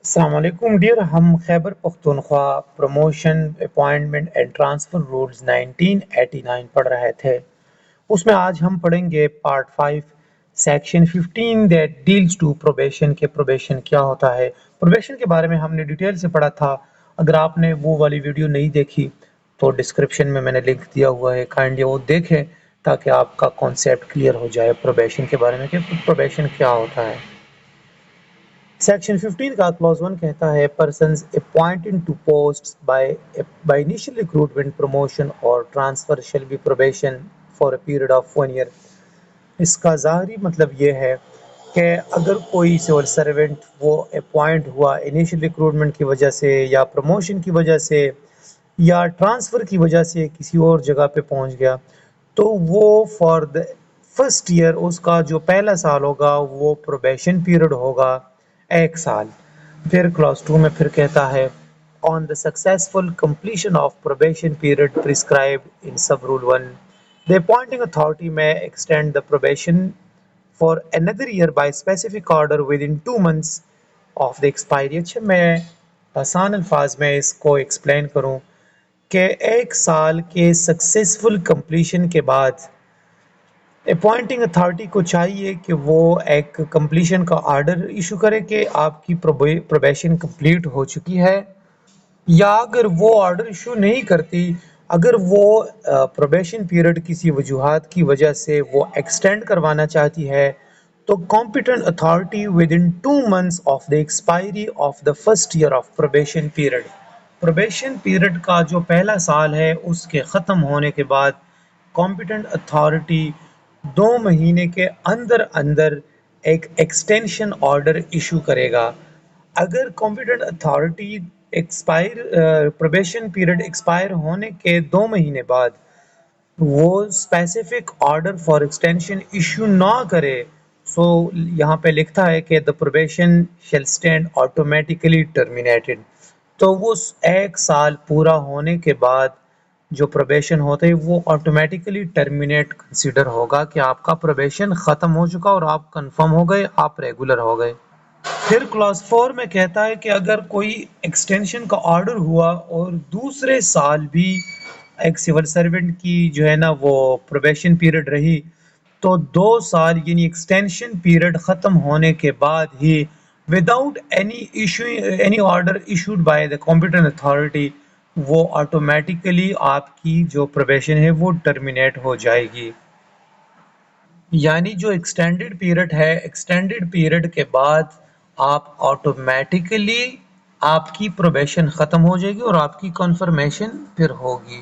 السلام علیکم ڈیئر، ہم Khyber Pakhtunkhwa promotion appointment and transfer rules 1989 پڑھ رہے تھے۔ اس میں آج ہم پڑھیں گے part 5 section 15 that deals to probation کے پروبیشن کیا ہوتا ہے۔ پروبیشن کے بارے میں ہم نے ڈیٹیل سے پڑھا تھا۔ اگر آپ نے وہ والی ویڈیو نہیں دیکھی تو ڈسکرپشن میں نے لنک دیا ہوا ہے، کائنڈلی وہ دیکھیں تاکہ آپ کا کانسیپٹ کلیئر ہو جائے پروبیشن کے بارے میں کہ پروبیشن کیا ہوتا ہے۔ سیکشن 15 کا کلوز 1 کہتا ہے persons appointed to posts by initial recruitment, promotion or transfer shall be probation for a period of 1 year۔ اس کا ظاہری مطلب یہ ہے کہ اگر کوئی سول سرونٹ وہ اپوائنٹ ہوا انیشل ریکروٹمنٹ کی وجہ سے یا پروموشن کی وجہ سے یا ٹرانسفر کی وجہ سے کسی اور جگہ پہ پہنچ گیا تو وہ فار دا فرسٹ ایئر اس کا جو پہلا سال ہوگا وہ پروبیشن پیریڈ ہوگا 1 سال۔ پھر کلاس 2 میں پھر کہتا ہے on the successful completion of probation period prescribed in sub rule 1 the appointing authority may extend the probation for another year by specific order within 2 months of the expiry۔ اچھا میں آسان الفاظ میں اس کو ایکسپلین کروں کہ 1 سال کے سکسیسفل کمپلیشن کے بعد اپوائنٹنگ اتھارٹی کو چاہیے کہ وہ ایک کمپلیشن کا آرڈر ایشو کرے کہ آپ کی پروبیشن کمپلیٹ ہو چکی ہے، یا اگر وہ آرڈر ایشو نہیں کرتی، اگر وہ پروبیشن پیریڈ کسی وجوہات کی وجہ سے وہ ایکسٹینڈ کروانا چاہتی ہے تو competent authority with in 2 months of the expiry of the first year of probation period, probation period کا جو پہلا سال ہے اس کے ختم ہونے کے بعد کمپیٹنٹ اتھارٹی 2 مہینے کے اندر ایک ایکسٹینشن آرڈر ایشو کرے گا۔ اگر competent authority probation period expire ہونے کے 2 مہینے بعد وہ specific order for extension issue نہ کرے سو یہاں پہ لکھتا ہے کہ the probation shall stand automatically terminated، تو وہ 1 سال پورا ہونے کے بعد جو پروبیشن ہوتے وہ آٹومیٹیکلی ٹرمینیٹ کنسیڈر ہوگا کہ آپ کا پروبیشن ختم ہو چکا اور آپ کنفرم ہو گئے، آپ ریگولر ہو گئے۔ پھر کلاس 4 میں کہتا ہے کہ اگر کوئی ایکسٹینشن کا آرڈر ہوا اور دوسرے سال بھی ایک سول سرونٹ کی جو ہے نا وہ پروبیشن پیریڈ رہی تو 2 سال یعنی ایکسٹینشن پیریڈ ختم ہونے کے بعد ہی without any order issued by the competent authority وہ آٹومیٹیکلی آپ کی جو پروبیشن ہے وہ ٹرمینیٹ ہو جائے گی۔ یعنی جو ایکسٹینڈڈ پیریڈ ہے، ایکسٹینڈڈ پیریڈ کے بعد آپ آٹومیٹیکلی آپ کی پروبیشن ختم ہو جائے گی اور آپ کی کنفرمیشن پھر ہوگی۔